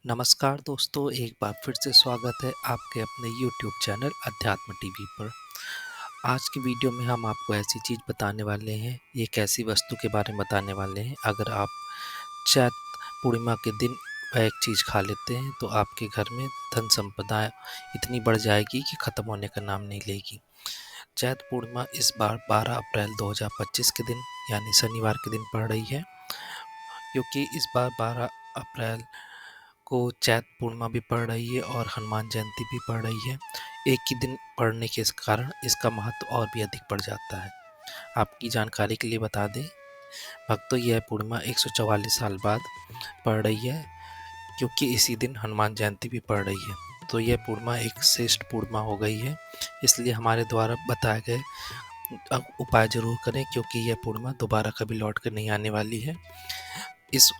नमस्कार दोस्तों, एक बार फिर से स्वागत है आपके अपने यूट्यूब चैनल अध्यात्म टीवी पर। आज की वीडियो में हम आपको ऐसी चीज़ बताने वाले हैं, एक ऐसी वस्तु के बारे में बताने वाले हैं। अगर आप चैत पूर्णिमा के दिन वह एक चीज़ खा लेते हैं तो आपके घर में धन संपदा इतनी बढ़ जाएगी कि ख़त्म होने का नाम नहीं लेगी। चैत पूर्णिमा इस बार 12 अप्रैल 2025 के दिन यानी शनिवार के दिन पड़ रही है, क्योंकि इस बार 12 अप्रैल को चैत पूर्णिमा भी पड़ रही है और हनुमान जयंती भी पड़ रही है। एक ही दिन पड़ने के कारण इसका महत्व और भी अधिक बढ़ जाता है। आपकी जानकारी के लिए बता दें भक्तों, यह पूर्णिमा 144 साल बाद पड़ रही है, क्योंकि इसी दिन हनुमान जयंती भी पड़ रही है। तो यह पूर्णिमा एक श्रेष्ठ पूर्णिमा हो गई है, इसलिए हमारे द्वारा बताए गए उपाय जरूर करें, क्योंकि यह पूर्णिमा दोबारा कभी लौट कर नहीं आने वाली है। इस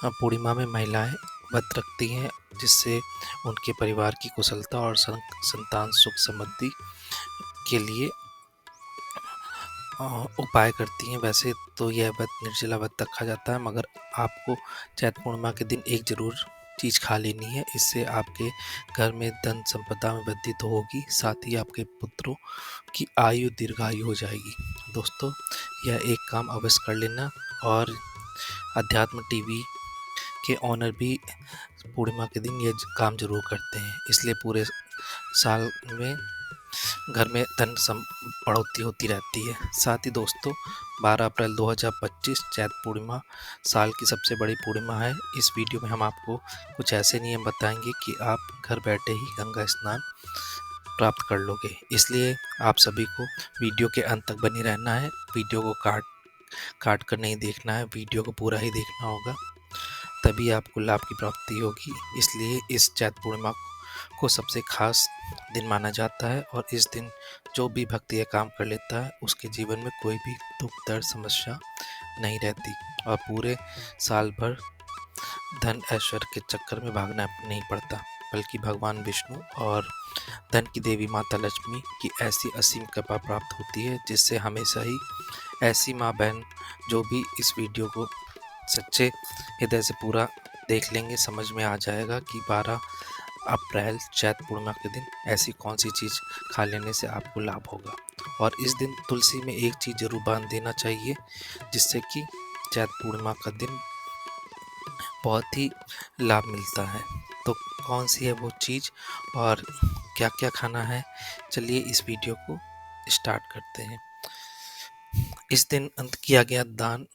पूर्णिमा में महिलाएं व्रत रखती हैं, जिससे उनके परिवार की कुशलता और संतान सुख समृद्धि के लिए उपाय करती हैं। वैसे तो यह व्रत निर्जला व्रत रखा जाता है, मगर आपको चैत पूर्णिमा के दिन एक जरूर चीज़ खा लेनी है। इससे आपके घर में धन संपदा में वृद्धि तो होगी, साथ ही आपके पुत्रों की आयु दीर्घायु हो जाएगी। दोस्तों, यह एक काम अवश्य कर लेना। और अध्यात्म टीवी के ऑनर भी पूर्णिमा के दिन ये काम जरूर करते हैं, इसलिए पूरे साल में घर में धन बढ़ोतरी होती रहती है। साथ ही दोस्तों, 12 अप्रैल 2025 चैत पूर्णिमा साल की सबसे बड़ी पूर्णिमा है। इस वीडियो में हम आपको कुछ ऐसे नियम बताएंगे कि आप घर बैठे ही गंगा स्नान प्राप्त कर लोगे। इसलिए आप सभी को वीडियो के अंत तक बनी रहना है। वीडियो को काट कर नहीं देखना है, वीडियो को पूरा ही देखना होगा, तभी आपको लाभ की प्राप्ति होगी। इसलिए इस चैत पूर्णिमा को सबसे खास दिन माना जाता है, और इस दिन जो भी भक्त यह काम कर लेता है उसके जीवन में कोई भी दुख दर्द समस्या नहीं रहती, और पूरे साल भर धन ऐश्वर्य के चक्कर में भागना नहीं पड़ता, बल्कि भगवान विष्णु और धन की देवी माता लक्ष्मी की ऐसी असीम कृपा प्राप्त होती है, जिससे हमेशा ही ऐसी माँ बहन जो भी इस वीडियो को सच्चे हृदय से पूरा देख लेंगे, समझ में आ जाएगा कि 12 अप्रैल चैत पूर्णिमा के दिन ऐसी कौन सी चीज़ खा लेने से आपको लाभ होगा। और इस दिन तुलसी में एक चीज़ जरूर बांध देना चाहिए, जिससे कि चैत पूर्णिमा का दिन बहुत ही लाभ मिलता है। तो कौन सी है वो चीज़ और क्या क्या खाना है, चलिए इस वीडियो को स्टार्ट करते हैं। इस दिन अंत किया गया दान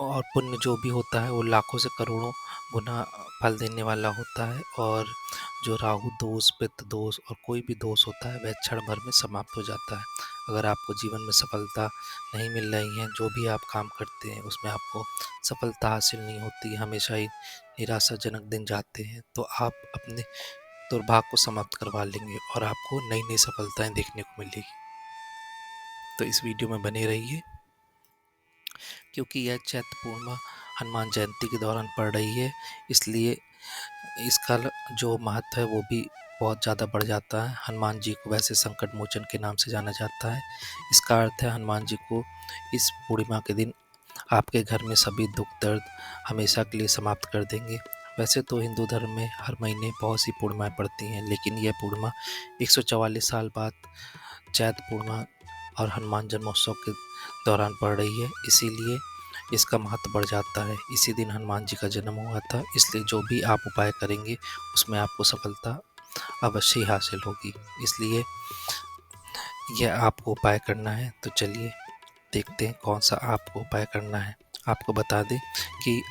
और पुण्य जो भी होता है वो लाखों से करोड़ों गुना फल देने वाला होता है, और जो राहु दोष, पित्त दोष और कोई भी दोष होता है वह क्षण भर में समाप्त हो जाता है। अगर आपको जीवन में सफलता नहीं मिल रही है, जो भी आप काम करते हैं उसमें आपको सफलता हासिल नहीं होती, हमेशा ही निराशाजनक दिन जाते हैं, तो आप अपने दुर्भाग्य को समाप्त करवा लेंगे और आपको नई नई सफलताएं देखने को मिलेगी। तो इस वीडियो में बने रहिए, क्योंकि यह चैत्र पूर्णिमा हनुमान जयंती के दौरान पड़ रही है, इसलिए इसका जो महत्व है वो भी बहुत ज़्यादा बढ़ जाता है। हनुमान जी को वैसे संकट मोचन के नाम से जाना जाता है। इसका अर्थ है हनुमान जी को इस पूर्णिमा के दिन आपके घर में सभी दुख दर्द हमेशा के लिए समाप्त कर देंगे। वैसे तो हिंदू धर्म में हर महीने बहुत सी पूर्णिमाएँ पड़ती हैं, लेकिन यह पूर्णिमा 144 साल बाद चैत्र पूर्णिमा और हनुमान जन्मोत्सव के दौरान पड़ रही है, इसीलिए इसका महत्व बढ़ जाता है। इसी दिन हनुमान जी का जन्म हुआ था, इसलिए जो भी आप उपाय करेंगे उसमें आपको सफलता अवश्य ही हासिल होगी। इसलिए यह आपको उपाय करना है। तो चलिए देखते हैं कौन सा आपको उपाय करना है। आपको बता दें कि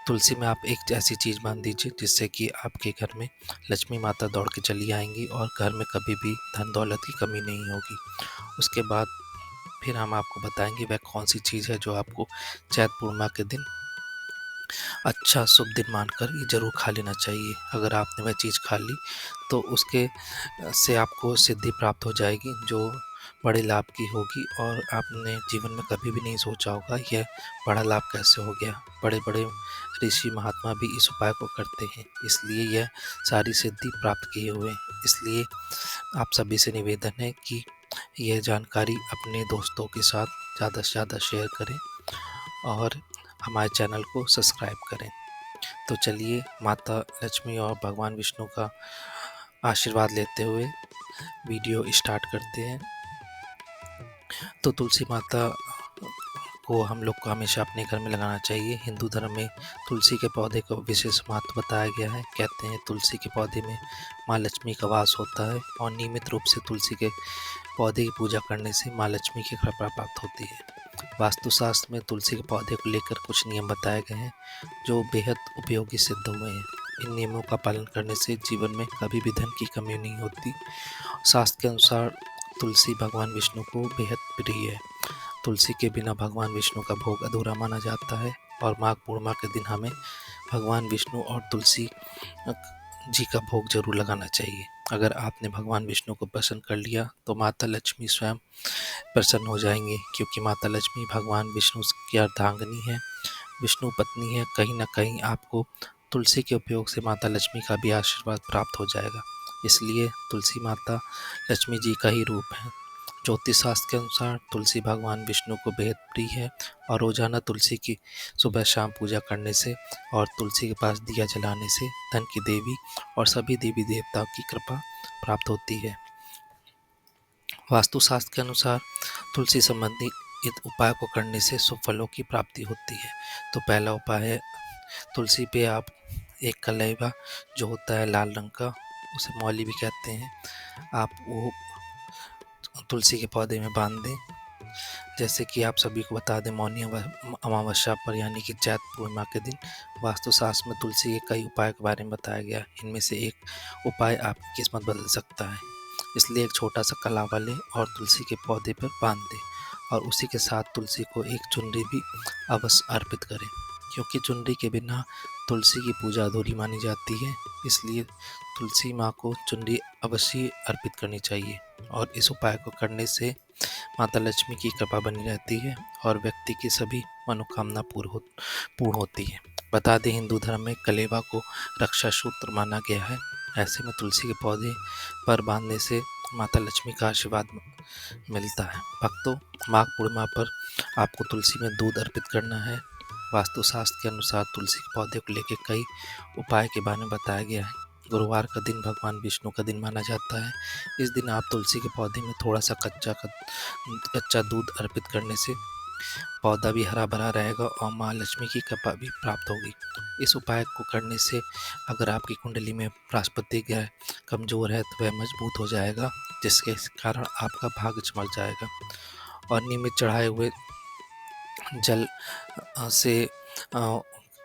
तुलसी में आप एक ऐसी चीज़ बांध दीजिए जिससे कि आपके घर में लक्ष्मी माता दौड़ के चली आएंगी और घर में कभी भी धन दौलत की कमी नहीं होगी। उसके बाद फिर हम आपको बताएंगे वह कौन सी चीज़ है जो आपको चैत पूर्णिमा के दिन अच्छा शुभ दिन मानकर ये जरूर खा लेना चाहिए। अगर आपने वह चीज़ खा ली तो उसके से आपको सिद्धि प्राप्त हो जाएगी, जो बड़े लाभ की होगी, और आपने जीवन में कभी भी नहीं सोचा होगा यह बड़ा लाभ कैसे हो गया। बड़े बड़े ऋषि महात्मा भी इस उपाय को करते हैं, इसलिए यह सारी सिद्धि प्राप्त किए हुए हैं। इसलिए आप सभी से निवेदन है कि यह जानकारी अपने दोस्तों के साथ ज़्यादा से ज़्यादा शेयर करें और हमारे चैनल को सब्सक्राइब करें। तो चलिए माता लक्ष्मी और भगवान विष्णु का आशीर्वाद लेते हुए वीडियो स्टार्ट करते हैं। तो तुलसी माता को हम लोग को हमेशा अपने घर में लगाना चाहिए। हिंदू धर्म में तुलसी के पौधे को विशेष महत्व बताया गया है। कहते हैं तुलसी के पौधे में माँ लक्ष्मी का वास होता है और नियमित रूप से तुलसी के पौधे की पूजा करने से माँ लक्ष्मी की कृपा प्राप्त होती है। वास्तुशास्त्र में तुलसी के पौधे को लेकर कुछ नियम बताए गए हैं जो बेहद उपयोगी सिद्ध हुए हैं। इन नियमों का पालन करने से जीवन में कभी भी धन की कमी नहीं होती। शास्त्र के अनुसार तुलसी भगवान विष्णु को बेहद प्रिय है। तुलसी के बिना भगवान विष्णु का भोग अधूरा माना जाता है और माघ पूर्णिमा के दिन हमें भगवान विष्णु और तुलसी जी का भोग जरूर लगाना चाहिए। अगर आपने भगवान विष्णु को प्रसन्न कर लिया तो माता लक्ष्मी स्वयं प्रसन्न हो जाएंगे, क्योंकि माता लक्ष्मी भगवान विष्णु की अर्धांगिनी है, विष्णु पत्नी है। कहीं ना कहीं आपको तुलसी के उपयोग से माता लक्ष्मी का भी आशीर्वाद प्राप्त हो जाएगा। इसलिए तुलसी माता लक्ष्मी जी का ही रूप है। ज्योतिष शास्त्र के अनुसार तुलसी भगवान विष्णु को बेहद प्रिय है और रोजाना तुलसी की सुबह शाम पूजा करने से और तुलसी के पास दिया जलाने से धन की देवी और सभी देवी देवताओं की कृपा प्राप्त होती है। वास्तुशास्त्र के अनुसार तुलसी संबंधी इस उपाय को करने से शुभ फलों की प्राप्ति होती है। तो पहला उपाय है, तुलसी पे आप एक कलेवा जो होता है लाल रंग का, उसे मौली भी कहते हैं, आप वो तुलसी के पौधे में बांध दें। जैसे कि आप सभी को बता दें, मौनी अमावस्या पर यानी कि चैत पूर्णिमा के दिन वास्तुशास्त्र में तुलसी के कई उपाय के बारे में बताया गया। इनमें से एक उपाय आपकी किस्मत बदल सकता है। इसलिए एक छोटा सा कलावा लें और तुलसी के पौधे पर बांध दें और उसी के साथ तुलसी को एक चुनरी भी अवश्य अर्पित करें, क्योंकि चुनरी के बिना तुलसी की पूजा अधूरी मानी जाती है। इसलिए तुलसी माँ को चुनरी अवश्य अर्पित करनी चाहिए और इस उपाय को करने से माता लक्ष्मी की कृपा बनी रहती है और व्यक्ति की सभी मनोकामना पूर्ण होती है। बता दें, हिंदू धर्म में कलेवा को रक्षा सूत्र माना गया है। ऐसे में तुलसी के पौधे पर बांधने से माता लक्ष्मी का आशीर्वाद मिलता है। भक्तों, माघ पूर्णिमा पर आपको तुलसी में दूध अर्पित करना है। वास्तुशास्त्र के अनुसार तुलसी के पौधे को लेकर कई उपाय के बारे में बताया गया है। गुरुवार का दिन भगवान विष्णु का दिन माना जाता है। इस दिन आप तुलसी के पौधे में थोड़ा सा कच्चा दूध अर्पित करने से पौधा भी हरा भरा रहेगा और माँ लक्ष्मी की कृपा भी प्राप्त होगी। इस उपाय को करने से अगर आपकी कुंडली में बृहस्पति ग्रह कमजोर है तो वह मजबूत हो जाएगा, जिसके कारण आपका भाग्य चमक जाएगा। और नियमित चढ़ाए हुए जल से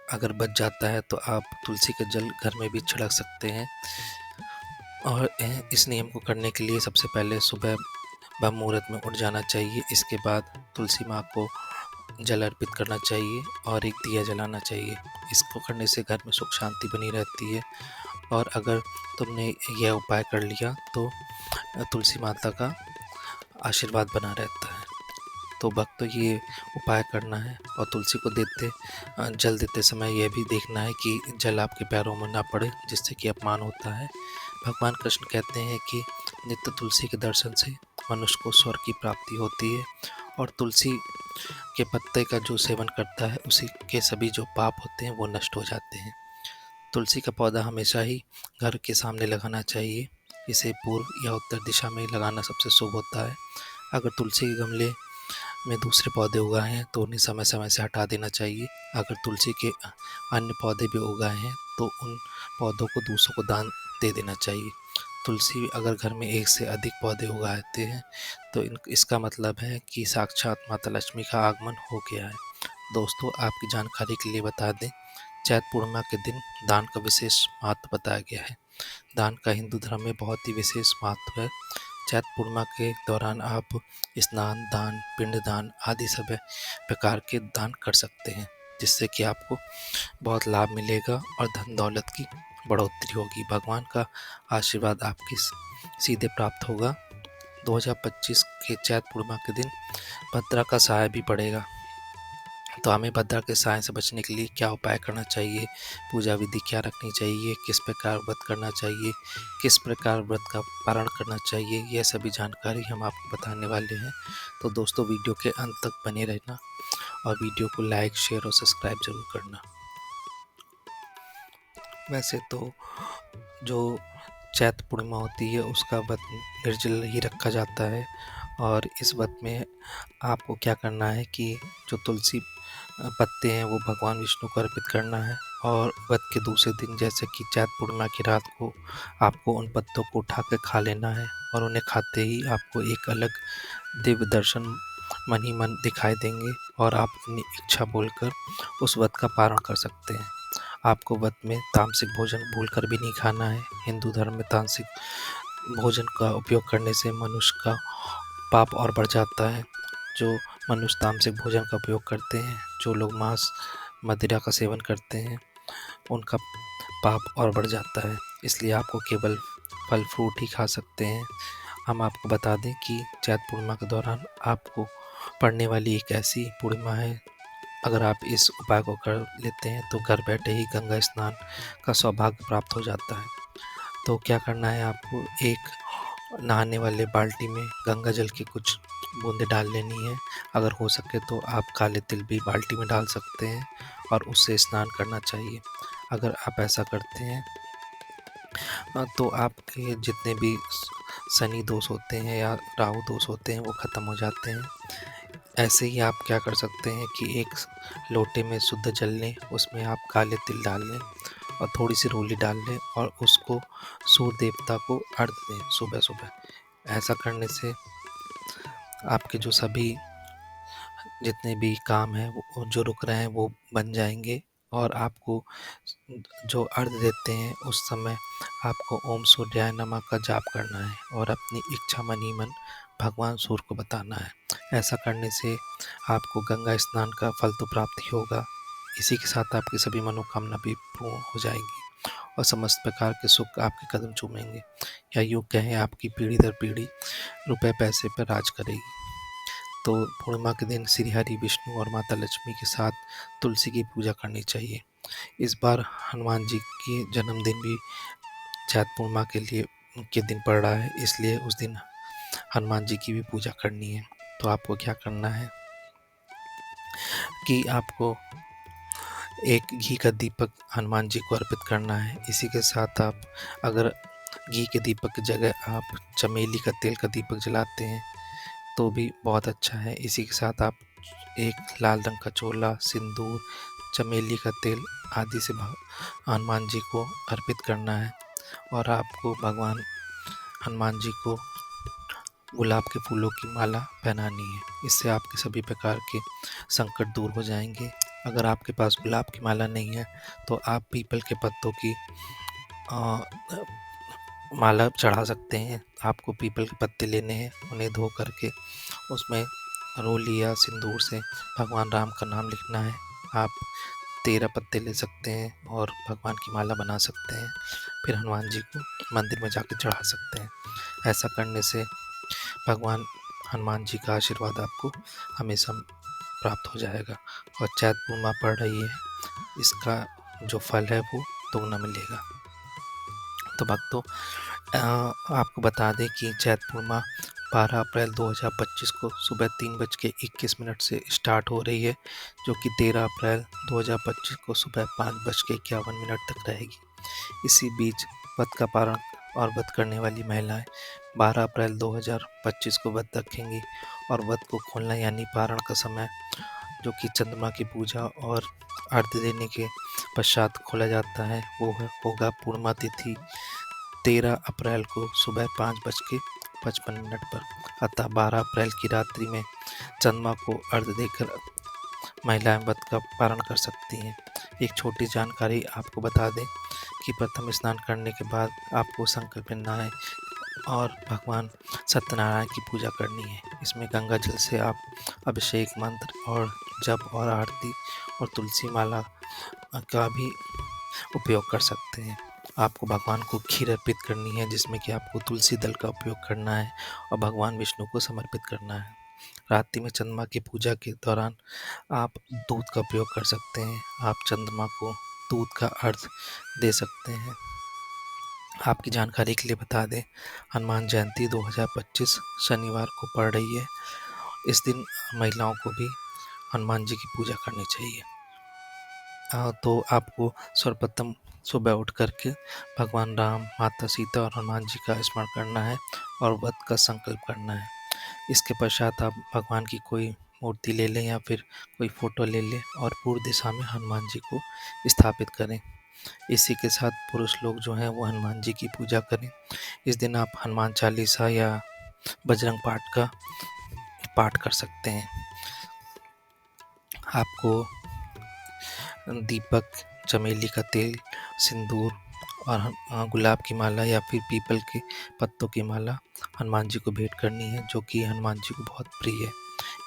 अगर बच जाता है तो आप तुलसी का जल घर में भी छिड़क सकते हैं। और इस नियम को करने के लिए सबसे पहले सुबह ब्रह्म मुहूर्त में उठ जाना चाहिए। इसके बाद तुलसी माँ को जल अर्पित करना चाहिए और एक दिया जलाना चाहिए। इसको करने से घर में सुख शांति बनी रहती है। और अगर तुमने यह उपाय कर लिया तो तुलसी माता का आशीर्वाद बना रहता है। तो भक्तों, ये उपाय करना है और तुलसी को जल देते समय यह भी देखना है कि जल आपके पैरों में ना पड़े, जिससे कि अपमान होता है। भगवान कृष्ण कहते हैं कि नित्य तुलसी के दर्शन से मनुष्य को स्वर्ग की प्राप्ति होती है और तुलसी के पत्ते का जो सेवन करता है उसी के सभी जो पाप होते हैं वो नष्ट हो जाते हैं। तुलसी का पौधा हमेशा ही घर के सामने लगाना चाहिए। इसे पूर्व या उत्तर दिशा में लगाना सबसे शुभ होता है। अगर तुलसी के गमले में दूसरे पौधे उगाए हैं तो उन्हें समय समय से हटा देना चाहिए। अगर तुलसी के अन्य पौधे भी उगाए हैं तो उन पौधों को दूसरों को दान दे देना चाहिए। तुलसी अगर घर में एक से अधिक पौधे उगाते हैं तो इसका मतलब है कि साक्षात माता लक्ष्मी का आगमन हो गया है। दोस्तों, आपकी जानकारी के लिए बता दें, चैत पूर्णिमा के दिन दान का विशेष महत्व बताया गया है। दान का हिंदू धर्म में बहुत ही विशेष महत्व है। चैत पूर्णिमा के दौरान आप स्नान दान, पिंड दान आदि सभी प्रकार के दान कर सकते हैं, जिससे कि आपको बहुत लाभ मिलेगा और धन दौलत की बढ़ोतरी होगी। भगवान का आशीर्वाद आपकी सीधे प्राप्त होगा। 2025 के चैत पूर्णिमा के दिन भद्रा का सहाय भी पड़ेगा। तो हमें भद्रा के सहाय से बचने के लिए क्या उपाय करना चाहिए, पूजा विधि क्या रखनी चाहिए, किस प्रकार व्रत करना चाहिए, किस प्रकार व्रत का पारण करना चाहिए, यह सभी जानकारी हम आपको बताने वाले हैं। तो दोस्तों, वीडियो के अंत तक बने रहना और वीडियो को लाइक, शेयर और सब्सक्राइब जरूर करना। वैसे तो जो चैत्र पूर्णिमा होती है उसका व्रत निर्जल ही रखा जाता है, और इस व्रत में आपको क्या करना है कि जो तुलसी पत्ते हैं वो भगवान विष्णु को अर्पित करना है, और व्रत के दूसरे दिन जैसे कि चैत्र पूर्णिमा की रात को आपको उन पत्तों को उठा कर खा लेना है, और उन्हें खाते ही आपको एक अलग दिव्य दर्शन मन ही मन दिखाई देंगे, और आप अपनी इच्छा बोलकर उस व्रत का पारण कर सकते हैं। आपको व्रत में तामसिक भोजन भूलकर भी नहीं खाना है। हिंदू धर्म में तामसिक भोजन का उपयोग करने से मनुष्य का पाप और बढ़ जाता है। जो मनुष्य तामसिक भोजन का उपयोग करते हैं, जो लोग मांस मदिरा का सेवन करते हैं, उनका पाप और बढ़ जाता है। इसलिए आपको केवल फल फ्रूट ही खा सकते हैं। हम आपको बता दें कि चैत्र पूर्णिमा के दौरान आपको पड़ने वाली एक ऐसी पूर्णिमा है, अगर आप इस उपाय को कर लेते हैं तो घर बैठे ही गंगा स्नान का सौभाग्य प्राप्त हो जाता है। तो क्या करना है, आपको एक नहाने वाले बाल्टी में गंगा जल की कुछ बूंदें डाल लेनी है। अगर हो सके तो आप काले तिल भी बाल्टी में डाल सकते हैं और उससे स्नान करना चाहिए। अगर आप ऐसा करते हैं तो आपके जितने भी शनि दोष होते हैं या राहु दोष होते हैं वो ख़त्म हो जाते हैं। ऐसे ही आप क्या कर सकते हैं कि एक लोटे में शुद्ध जल लें, उसमें आप काले तिल डाल लें और थोड़ी सी रोली डाल लें, और उसको सूर्य देवता को अर्घ्य दें सुबह सुबह। ऐसा करने से आपके जो सभी जितने भी काम हैं वो जो रुक रहे हैं वो बन जाएंगे, और आपको जो अर्घ्य देते हैं उस समय आपको ओम सूर्याय नमः का जाप करना है, और अपनी इच्छा मन ही मन भगवान सूर्य को बताना है। ऐसा करने से आपको गंगा स्नान का फल तो प्राप्त ही होगा, इसी के साथ आपकी सभी मनोकामना भी पूर्ण हो जाएंगी, और समस्त प्रकार के सुख आपके कदम चूमेंगे, या यूँ कहें आपकी पीढ़ी दर पीढ़ी रुपए पैसे पर राज करेगी। तो पूर्णिमा के दिन श्री हरि विष्णु और माता लक्ष्मी के साथ तुलसी की पूजा करनी चाहिए। इस बार हनुमान जी की जन्मदिन भी चैत्र पूर्णिमा के दिन पड़ रहा है, इसलिए उस दिन हनुमान जी की भी पूजा करनी है। तो आपको क्या करना है कि आपको एक घी का दीपक हनुमान जी को अर्पित करना है। इसी के साथ आप अगर घी के दीपक की जगह आप चमेली का तेल का दीपक जलाते हैं तो भी बहुत अच्छा है। इसी के साथ आप एक लाल रंग का चोला, सिंदूर, चमेली का तेल आदि से हनुमान जी को अर्पित करना है, और आपको भगवान हनुमान जी को गुलाब के फूलों की माला पहनानी है। इससे आपके सभी प्रकार के संकट दूर हो जाएंगे। अगर आपके पास गुलाब की माला नहीं है तो आप पीपल के पत्तों की आ, माला चढ़ा सकते हैं। आपको पीपल के पत्ते लेने हैं, उन्हें धो करके उसमें रोली या सिंदूर से भगवान राम का नाम लिखना है। आप 13 पत्ते ले सकते हैं और भगवान की माला बना सकते हैं, फिर हनुमान जी को मंदिर में जाकर चढ़ा सकते हैं। ऐसा करने से भगवान हनुमान जी का आशीर्वाद आपको हमेशा प्राप्त हो जाएगा, और चैत्र पूर्णिमा पड़ रही है, इसका जो फल है वो दोगुना मिलेगा। तो भक्तों, आपको बता दें कि चैत्र पूर्णिमा 12 अप्रैल 2025 को सुबह 3:21 से स्टार्ट हो रही है, जो कि 13 अप्रैल 2025 को सुबह 5:51 तक रहेगी। इसी बीच व्रत का पारण और व्रत करने वाली महिलाएं 12 अप्रैल 2025 को व्रत रखेंगी, और व्रत को खोलना यानी पारण का समय, जो कि चंद्रमा की पूजा और आरती देने के पश्चात खोला जाता है, वो होगा पूर्णिमा तिथि 13 अप्रैल को सुबह 5:55 पर। अतः 12 अप्रैल की रात्रि में चंद्रमा को अर्घ्य देकर महिलाएं व्रत का पारण कर सकती हैं। एक छोटी जानकारी आपको बता दें कि प्रथम स्नान करने के बाद आपको संकल्प लेना है और भगवान सत्यनारायण की पूजा करनी है। इसमें गंगा जल से आप अभिषेक मंत्र और जप और आरती और तुलसी माला का भी उपयोग कर सकते हैं। आपको भगवान को खीर अर्पित करनी है, जिसमें कि आपको तुलसी दल का उपयोग करना है और भगवान विष्णु को समर्पित करना है। रात्रि में चंद्रमा की पूजा के दौरान आप दूध का उपयोग कर सकते हैं। आप चंद्रमा को दूध का अर्घ दे सकते हैं। आपकी जानकारी के लिए बता दें, हनुमान जयंती 2025 शनिवार को पड़ रही है। इस दिन महिलाओं को भी हनुमान जी की पूजा करनी चाहिए। तो आपको सर्वप्रथम सुबह उठ करके भगवान राम, माता सीता और हनुमान जी का स्मरण करना है और व्रत का संकल्प करना है। इसके पश्चात आप भगवान की कोई मूर्ति ले लें या फिर कोई फ़ोटो ले लें और पूर्व दिशा में हनुमान जी को स्थापित करें। इसी के साथ पुरुष लोग जो हैं वो हनुमान जी की पूजा करें। इस दिन आप हनुमान चालीसा या बजरंग पाठ का पाठ कर सकते हैं। आपको दीपक, चमेली का तेल, सिंदूर और गुलाब की माला या फिर पीपल के पत्तों की माला हनुमान जी को भेंट करनी है, जो कि हनुमान जी को बहुत प्रिय है।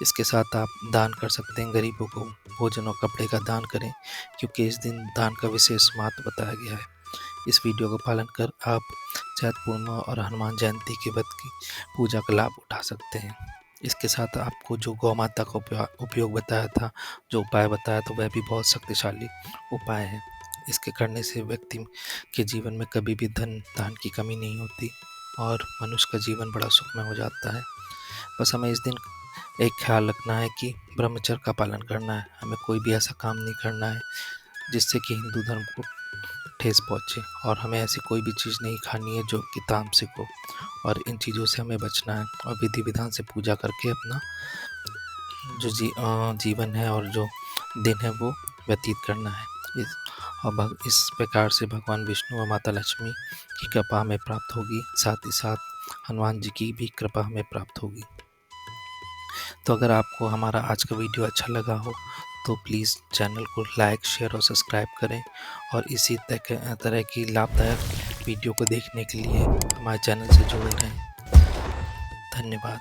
इसके साथ आप दान कर सकते हैं, गरीबों को भोजन और कपड़े का दान करें, क्योंकि इस दिन दान का विशेष महत्व बताया गया है। इस वीडियो का पालन कर आप चैत पूर्णिमा और हनुमान जयंती के व्रत की पूजा का लाभ उठा सकते हैं। इसके साथ आपको जो गौ माता का उपयोग बताया था, जो उपाय बताया था, वह भी बहुत शक्तिशाली उपाय है। इसके करने से व्यक्ति के जीवन में कभी भी धन की कमी नहीं होती और मनुष्य का जीवन बड़ा सुखमय हो जाता है। बस हमें इस दिन एक ख्याल रखना है कि ब्रह्मचर्य का पालन करना है। हमें कोई भी ऐसा काम नहीं करना है जिससे कि हिंदू धर्म को ठेस पहुँचे, और हमें ऐसी कोई भी चीज़ नहीं खानी है जो कि तामसिक हो, और इन चीज़ों से हमें बचना है और विधि विधान से पूजा करके अपना जो जीवन है और जो दिन है वो व्यतीत करना है। इस प्रकार से भगवान विष्णु और माता लक्ष्मी की कृपा हमें प्राप्त होगी, साथ ही साथ हनुमान जी की भी कृपा हमें प्राप्त होगी। तो अगर आपको हमारा आज का वीडियो अच्छा लगा हो तो प्लीज़ चैनल को लाइक, शेयर और सब्सक्राइब करें, और इसी तरह की लाभदायक वीडियो को देखने के लिए हमारे चैनल से जुड़े रहें। धन्यवाद।